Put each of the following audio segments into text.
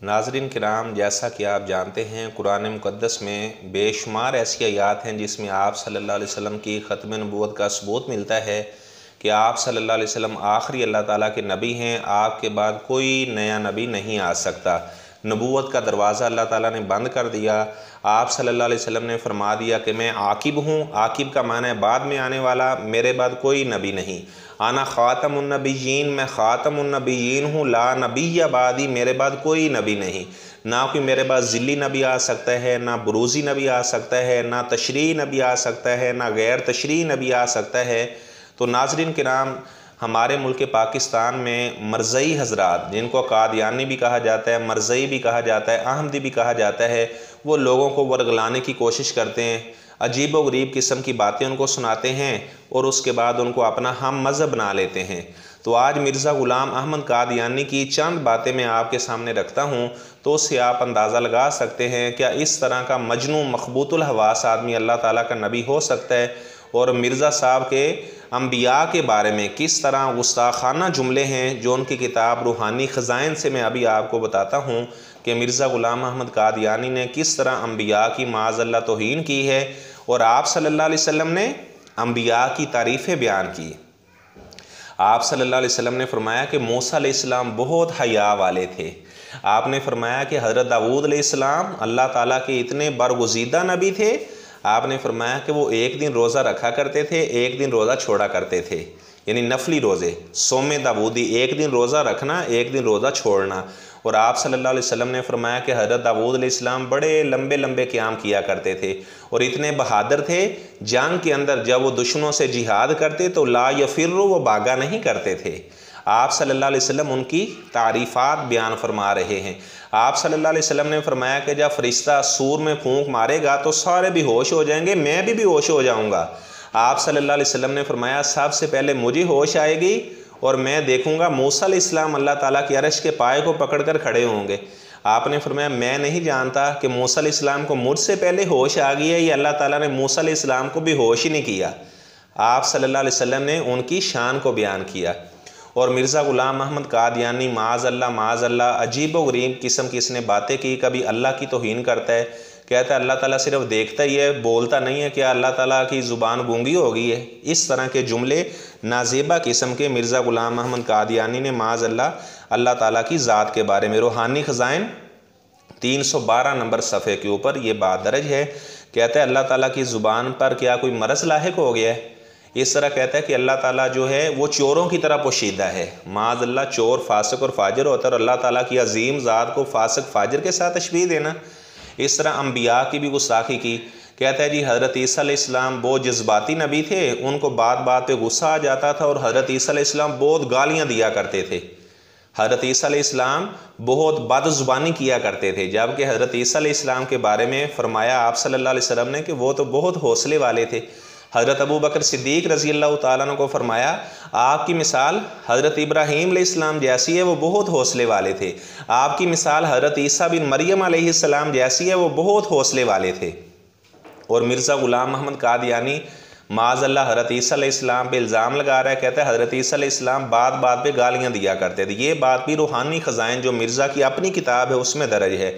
नाज़रीन किराम, जैसा कि आप जानते हैं कुरान मुक़द्दस में बेशुमार ऐसी आयात हैं जिसमें आप सल्लल्लाहु अलैहि वसल्लम की ख़त्म नबूवत का सबूत मिलता है कि आप सल्लल्लाहु अलैहि वसल्लम आखिरी अल्लाह ताला के नबी हैं। आपके बाद कोई नया नबी नहीं आ सकता। नबूवत का दरवाज़ा अल्लाह ताला ने बंद कर दिया। आप सल्लल्लाहु अलैहि वसल्लम ने फरमा दिया कि मैं आकिब हूँ। आकिब का माना है बाद में आने वाला, मेरे बाद कोई नबी नहीं। आना ख़ातमुन्नबिय्यीन, मैं ख़ातमुन्नबिय्यीन हूँ। ला नबी बादी, मेरे बाद कोई नबी नहीं। ना कोई मेरे बाद ज़िल्ली नबी आ सकता है, ना बुरूज़ी नबी आ सकता है, ना तशरीह नबी आ सकता है, ना गैर तशरीह नबी आ सकता है। तो नाज़रीन किराम, हमारे मुल्क पाकिस्तान में मरज़ई हज़रात, जिनको कादियानी भी कहा जाता है, मरज़ई भी कहा जाता है, अहमदी भी कहा जाता है, वो लोगों को वर्गलाने की कोशिश करते हैं। अजीब व गरीब किस्म की बातें उनको सुनाते हैं और उसके बाद उनको अपना हम मज़हब बना लेते हैं। तो आज मिर्ज़ा ग़ुलाम अहमद कादियानी की चंद बातें मैं आपके सामने रखता हूँ, तो उससे आप अंदाज़ा लगा सकते हैं क्या इस तरह का मजनू मखबूतुल हवास आदमी अल्लाह ताला का नबी हो सकता है। और मिर्ज़ा साहब के अम्बिया के बारे में किस तरह गुस्ताखाना जुमले हैं जो उनकी किताब रूहानी ख़ज़ाइन से मैं अभी आपको बताता हूँ कि मिर्ज़ा ग़ुलाम अहमद कादियानी ने किस तरह अम्बिया की माज़अल्लाह तौहीन की है और आप सल्लल्लाहु अलैहि वसल्लम ने अम्बिया की तारीफ़ें बयान की। आप सल्लल्लाहु अलैहि वसल्लम ने फरमाया कि मूसा अलैहिस्सलाम बहुत हया वाले थे। आपने फरमाया कि हज़रत दाऊद अलैहिस्सलाम अल्लाह ताला के इतने बरगुज़ीदा नबी थे। आपने फरमाया कि वो एक दिन रोज़ा रखा करते थे, एक दिन रोज़ा छोड़ा करते थे, यानी नफली रोज़े, सोमे दाऊदी, एक दिन रोज़ा रखना, एक दिन रोज़ा छोड़ना। और आप सल्लल्लाहु अलैहि वसल्लम ने फरमाया कि हज़रत दाऊद अलैहिस्सलाम बड़े लंबे लंबे क़याम किया करते थे और इतने बहादुर थे, जंग के अंदर जब वो दुश्मनों से जिहाद करते तो ला यफ़िर्रु, वो भागा नहीं करते थे। आप सल्लल्लाहु अलैहि वसल्लम उनकी तारीफ़ात बयान फरमा रहे हैं। आप सल्लल्लाहु अलैहि वसल्लम ने फरमाया कि जब फरिश्ता सूर में फूंक मारेगा तो सारे बेहोश हो जाएंगे, मैं भी बेहोश हो जाऊंगा। आप सल्लल्लाहु अलैहि वसल्लम ने फरमाया सबसे पहले मुझे होश आएगी और मैं देखूंगा मूसा अलैहिस्सलाम अल्लाह ताला की अर्श के पाए को पकड़कर खड़े होंगे। आपने फरमाया मैं नहीं जानता कि मूसा अलैहिस्सलाम को मुझसे पहले होश आ गई है या अल्लाह ताला ने मूसा अलैहिस्सलाम को बेहोश ही नहीं किया। आप सल्लल्लाहु अलैहि वसल्लम ने उनकी शान को बयान किया। और मिर्ज़ा ग़ुलाम अहमद कादियानी माज़अल्लाह अजीब व गरीब किस्म की इसने बातें की। कभी अल्लाह की तौहीन करता है, कहता है अल्लाह ताला सिर्फ देखता ही है, बोलता नहीं है, क्या अल्लाह ताला की ज़ुबान गूंगी हो गई है। इस तरह के जुमले नाज़ेबा किस्म के मिर्ज़ा ग़ुलाम अहमद कादियानी ने माज़अल्लाह अल्लाह ताला की ज़ात के बारे में रूहानी ख़ज़ाइन 312 नंबर सफ़े के ऊपर ये बात दर्ज है। कहता है अल्लाह ताला की ज़ुबान पर क्या कोई मरज़ लाहिक हो गया है। इस तरह कहता है कि अल्लाह ताला जो है वो चोरों की तरह पोशीदा है। माज़अल्लाह चोर फासिक और फाजिर होता है और अल्लाह ताला की अजीम ज़ात को फासिक फाजिर के साथ तशबीह देना। इस तरह अम्बिया की भी गुस्ताखी की। कहता है जी हज़रत ईसा अलैहिस्सलाम बहुत जज्बाती नबी थे, उनको बात बात पे गुस्सा आ जाता था और हज़रत ईसा अलैहिस्सलाम बहुत गालियाँ दिया करते थे। हज़रत ईसा अलैहिस्सलाम बहुत बदज़ुबानी किया करते थे, जबकि हज़रत ईसा अलैहिस्सलाम के बारे में फ़रमाया आप सल्लल्लाहु अलैहि वसल्लम ने कि वो तो बहुत हौसले वाले थे। हज़रत अबू बकर सिद्दीक़ रज़ी अल्लाह ताला अन्हु को फरमाया आपकी मिसाल हज़रत इब्राहीम अलैहिस्सलाम जैसी है, वो बहुत हौसले वाले थे। आपकी मिसाल हज़रत ईसा बिन मरियम अलैहिस्सलाम जैसी है, वो बहुत हौसले वाले थे। और मिर्ज़ा ग़ुलाम अहमद कादियानी माज़अल्लाह हज़रत ईसा अलैहिस्सलाम पे इल्ज़ाम लगा रहा है। कहता है हज़रत ईसा अलैहिस्सलाम बात बात पे गालियाँ दिया करते थे। ये बात भी रूहानी ख़ज़ाइन जो मिर्ज़ा की अपनी किताब है उसमें दर्ज है।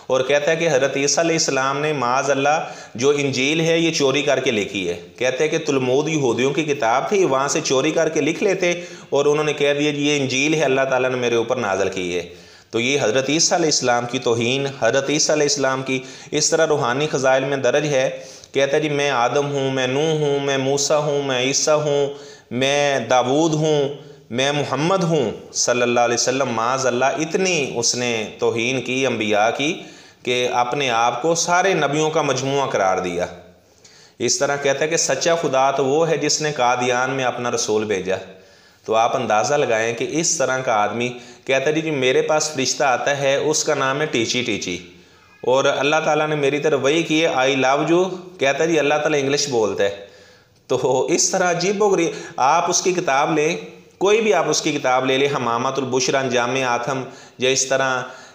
और कहता है कि हज़रत ईसा अलैहिस्सलाम ने माज़अल्लाह जो इंजील है ये चोरी करके लिखी है। कहते हैं कि तुलमूद यहूदियों की किताब थी, वहाँ से चोरी करके लिख लेते और उन्होंने कह दिया ये इंजील है, अल्लाह ताला ने मेरे ऊपर नाज़िल की है। तो ये हज़रत ईसा अलैहिस्सलाम की तौहीन, हज़रत ईसा अलैहिस्सलाम की इस तरह रूहानी ख़ज़ाइल में दर्ज है। कहता है जी मैं आदम हूँ, मैं नूह हूँ, मैं मूसा हूँ, मैं ईसा हूँ, मैं दाऊद हूँ, मैं मोहम्मद हूँ सल्लल्लाहु अलैहि वसल्लम। माज़अल्लाह इतनी उसने तौहीन की अम्बिया की कि अपने आप को सारे नबियों का मजमुआ करार दिया। इस तरह कहता है कि सच्चा खुदा तो वो है जिसने कादियान में अपना रसूल भेजा। तो आप अंदाज़ा लगाएं कि इस तरह का आदमी कहता है जी मेरे पास फरिश्ता आता है, उसका नाम है टीची टीची, और अल्लाह ताला ने मेरी तरफ वही की है आई लव यू। कहता है जी अल्लाह ताला इंग्लिश बोलता है। तो इस तरह अजीब व गरीब आप उसकी किताब लें, कोई भी आप उसकी किताब ले लें, हमामतुल बुशरा अंजाम आथम या इस तरह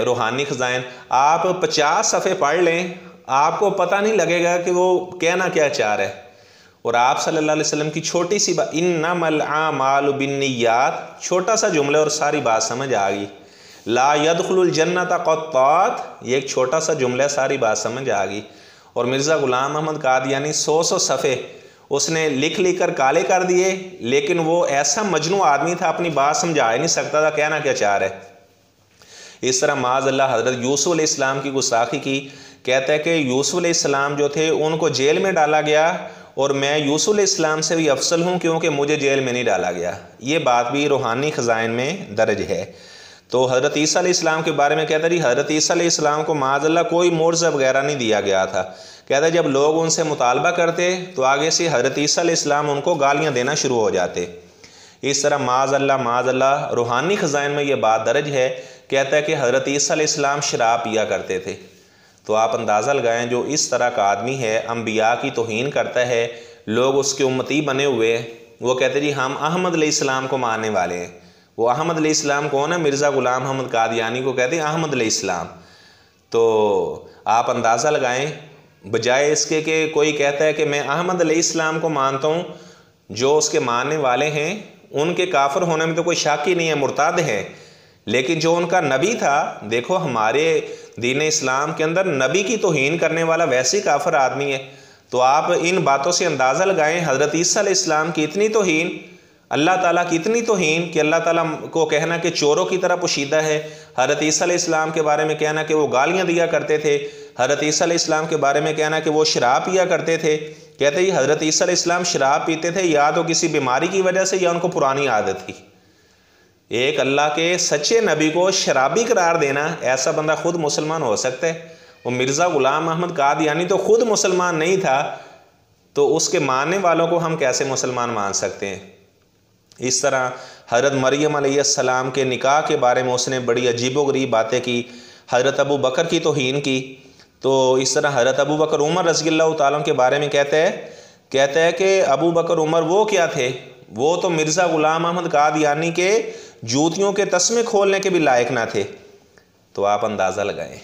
रूहानी ख़ज़ाइन, आप 50 सफ़े पढ़ लें, आपको पता नहीं लगेगा कि वो कहना क्या चाह रहा है। और आप सल्लल्लाहु अलैहि वसल्लम की छोटी सी बात इन्नमल आमालु बिन्नियात, छोटा सा जुमला और सारी बात समझ आ गई। ला यदखुलुल जन्नत क़त्तात, ये एक छोटा सा जुमला, सारी बात समझ आ गई। और मिर्ज़ा ग़ुलाम अहमद कादियानी 100 सफ़े उसने लिख लिख कर काले कर दिए, लेकिन वो ऐसा मजनू आदमी था, अपनी बात समझा ही नहीं सकता था, कहना क्या चाह रहा है। इस तरह माज़अल्लाह हज़रत यूसुफ़ अलैहिस्सलाम की गुस्ताखी की। कहता है कि यूसुफ़ अलैहिस्सलाम जो थे उनको जेल में डाला गया और मैं यूसुफ़ अलैहिस्सलाम से भी अफसल हूँ क्योंकि मुझे जेल में नहीं डाला गया। ये बात भी रूहानी ख़ज़ाइन में दर्ज है। तो हज़रत ईसा अलैहिस्सलाम के बारे में कहता है, हज़रत ईसा अलैहिस्सलाम को माज़अल्लाह कोई मोर्ज़ा वगैरह नहीं दिया गया था। कहता है जब लोग उनसे मुतालबा करते तो आगे से हज़रत ईसा अलैहिस्सलाम उनको गालियाँ देना शुरू हो जाते। इस तरह माज़अल्लाह रूहानी ख़ज़ाइन में ये बात दर्ज है। कहता है कि हज़रत ईसा अलैहिस्सलाम शराब पिया करते थे। तो आप अंदाज़ा लगाएं, जो इस तरह का आदमी है, अम्बिया की तौहीन करता है, लोग उसके उम्मती बने हुए, वो कहते जी हम अहमद अलैहिस्सलाम को मानने वाले हैं। वो अहमद अलैहिस्सलाम कौन है? मिर्ज़ा ग़ुलाम अहमद कादियानी को कहते हैं अहमद अलैहिस्सलाम। तो आप अंदाज़ा लगाएं, बजाय इसके कि कोई कहता है कि मैं अहमद अलैहिस्सलाम को मानता हूँ, जो उसके मानने वाले हैं उनके काफिर होने में तो कोई शक ही नहीं है, मुर्ताद है। लेकिन जो उनका नबी था, देखो हमारे दीन इस्लाम के अंदर नबी की तौहीन करने वाला वैसे ही काफिर आदमी है। तो आप इन बातों से अंदाज़ा लगाएं, हज़रत ईसा अलैहिस्सलाम की इतनी तौहीन, अल्लाह ताला की इतनी तौहीन कि अल्लाह ताला को कहना कि चोरों की तरह पोशीदा है। हज़रत ईसा अलैहिस्सलाम के बारे में कहना कि वो गालियाँ दिया करते थे। हज़रत ईसा अलैहिस्सलाम के बारे में कहना कि वो शराब पिया करते थे। कहते ही हज़रत ईसा अलैहिस्सलाम शराब पीते थे या तो किसी बीमारी की वजह से या उनको पुरानी आदत थी। एक अल्लाह के सच्चे नबी को शराबी करार देना, ऐसा बंदा खुद मुसलमान हो सकता है? वो मिर्ज़ा ग़ुलाम अहमद कादियानी तो खुद मुसलमान नहीं था, तो उसके मानने वालों को हम कैसे मुसलमान मान सकते हैं? इस तरह हज़रत मरियम अलैहिस्सलाम के निकाह के बारे में उसने बड़ी अजीबोगरीब बातें की। हज़रत अबू बकर की तौहीन की। तो इस तरह हज़रत अबू बकर उमर रज़ियल्लाहु ताला के बारे में कहता है कि अबू बकर उमर वो क्या थे, वो तो मिर्ज़ा ग़ुलाम अहमद कादियानी के जूतियों के तस्मे खोलने के भी लायक ना थे। तो आप अंदाज़ा लगाएं,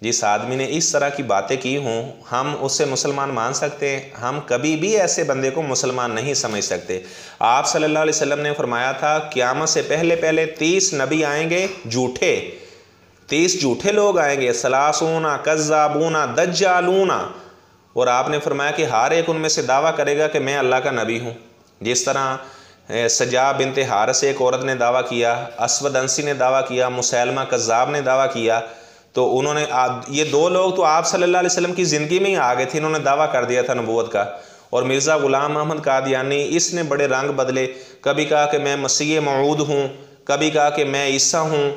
जिस आदमी ने इस तरह की बातें की हों, हम उससे मुसलमान मान सकते हैं? हम कभी भी ऐसे बंदे को मुसलमान नहीं समझ सकते। आप सल्लल्लाहु अलैहि वसल्लम ने फरमाया था क़यामत से पहले पहले 30 नबी आएंगे, झूठे, 30 झूठे लोग आएंगे, सलासूना कज़्ज़ाबूना दज्जालूना, और आपने फरमाया कि हर एक उनमें से दावा करेगा कि मैं अल्लाह का नबी हूँ। जिस तरह सजा बिनते हारिस एक औरत ने दावा किया, असवद अंसी ने दावा किया, मुसैलमा कज़्ज़ाब ने दावा किया। तो उन्होंने ये दो लोग तो आप सल्लल्लाहु अलैहि वसल्लम की ज़िंदगी में ही आ गए थे, इन्होंने दावा कर दिया था नबूवत का। और मिर्ज़ा ग़ुलाम अहमद कादियानी, इसने बड़े रंग बदले, कभी कहा कि मैं मसीह मऊद हूँ, कभी कहा कि मैं ईसा हूँ,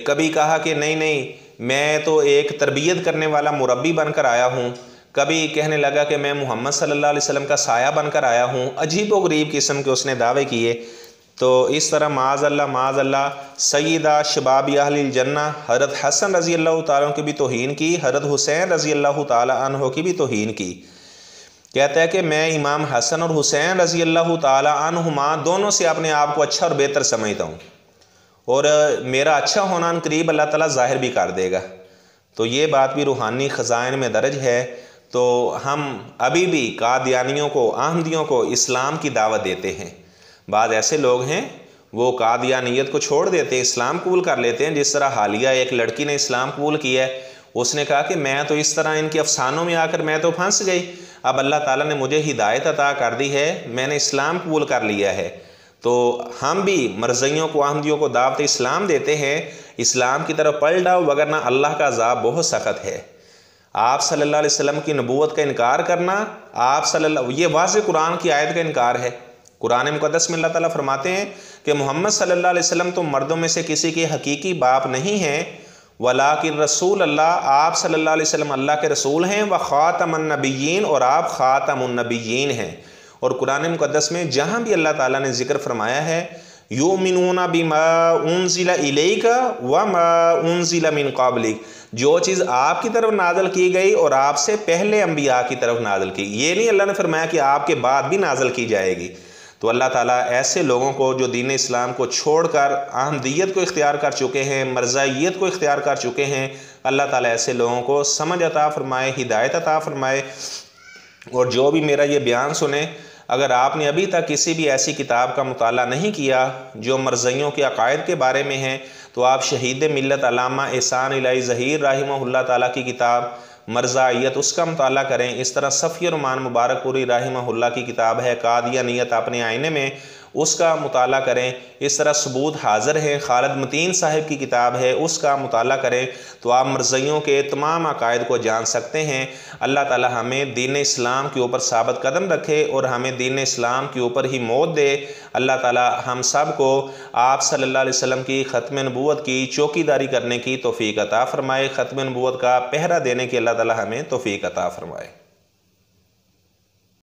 कभी कहा कि नहीं मैं तो एक तरबियत करने वाला मुरब्बी बनकर आया हूँ, कभी कहने लगा कि मैं मोहम्मद सल्लल्लाहु अलैहि वसल्लम का साया बनकर आया हूँ। अजीब व गरीब किस्म के उसने दावे किए। तो इस तरह माज़अल्लाह सय्यदा शबाब अहलिल जन्ना हज़रत हसन रज़ी अल्लाह ताला की भी तौहीन की, हज़रत हुसैन रज़ी अल्लाह ताला अन्हो की भी तौहीन की। कहता है कि मैं इमाम हसन और हुसैन रज़ी अल्लाह ताला अन्हुमा दोनों से अपने आप को अच्छा और बेहतर समझता हूँ, और मेरा अच्छा होना करीब अल्लाह ताला ज़ाहिर भी कर देगा। तो ये बात भी रूहानी ख़ज़ाइन में दर्ज है। तो हम अभी भी कादियानियों को, अहमदियों को इस्लाम की दावत देते हैं। बाद ऐसे लोग हैं वो कादियानियत को छोड़ देते हैं, इस्लाम कबूल कर लेते हैं। जिस तरह हालिया एक लड़की ने इस्लाम कबूल किया है, उसने कहा कि मैं तो इस तरह इनके अफसानों में आकर मैं तो फंस गई, अब अल्लाह ताला ने मुझे हिदायत अता कर दी है, मैंने इस्लाम कबूल कर लिया है। तो हम भी मरज़इयों को, अहमदियों को दावत इस्लाम देते हैं, इस्लाम की तरफ पलट आओ, वगरना अल्लाह का अज़ाब बहुत सख्त है। आप सल्लल्लाहु अलैहि वसल्लम की नबूवत का इनकार करना, ये वाज़े कुरान की आयत का इनकार है। कुरान मुक़द्दस में अल्लाह ताला फरमाते हैं कि मोहम्मद सल्लल्लाहु अलैहि वसल्लम तो मर्दों में से किसी के हकीकी बाप नहीं हैं, वलाकिन रसूल अल्लाह, आप सल्लल्लाहु अलैहि वसल्लम अल्लाह के रसूल हैं, व ख़ातमुन नबिय्यीन, और आप ख़ातमुन नबिय्यीन हैं। और कुरान मुक़द्दस में जहाँ भी अल्लाह ताला ने ज़िक्र फरमाया है युमिनूना बिमा उनज़िला इलैका व मा उनज़िला मिन क़ब्लिक, जो चीज़ आपकी तरफ नाज़िल की गई और आपसे पहले अम्बिया की तरफ नाज़िल की, ये नहीं अल्लाह ने फरमाया कि आपके बाद भी नाज़िल की जाएगी। तो अल्लाह ताला ऐसे लोगों को जो दीन इस्लाम को छोड़कर अहमदियत को इख्तियार कर चुके हैं, मरज़ाइयत को इख्तियार कर चुके हैं, अल्लाह ताला ऐसे लोगों को समझ अता फ़रमाए, हिदायत अता फ़रमाए। और जो भी मेरा ये बयान सुने, अगर आपने अभी तक किसी भी ऐसी किताब का मुताला नहीं किया जो मरज़इयों के अकायद के बारे में है, तो आप शहीद मिल्लत अल्लामा एहसान इलाही ज़हीर रहमहुल्लाह ताला की किताब मरज़ाइयत उसका मुताला करें। इस तरह सफ़ी रहमान मुबारकपुरी रहमहुल्लाह की किताब है कादियानियत अपने आईने में, उसका मुताला करें। इस तरह सबूत हाज़िर है खालिद मतीन साहिब की किताब है, उसका मुताला करें, तो आप मरज़इयों के तमाम अकायद को जान सकते हैं। अल्लाह ताला हमें दीन इस्लाम के ऊपर साबित कदम रखे और हमें दीन इस्लाम के ऊपर ही मौत दे। अल्लाह ताला हम सब को आप सल्लल्लाहु अलैहि वसल्लम की ख़त्म नबूवत की चौकीदारी करने की तौफ़ीक़ अता फ़रमाए, ख़त्म नबूवत का पहरा देने की अल्लाह ताला हमें तौफ़ीक़ अता फ़रमाए।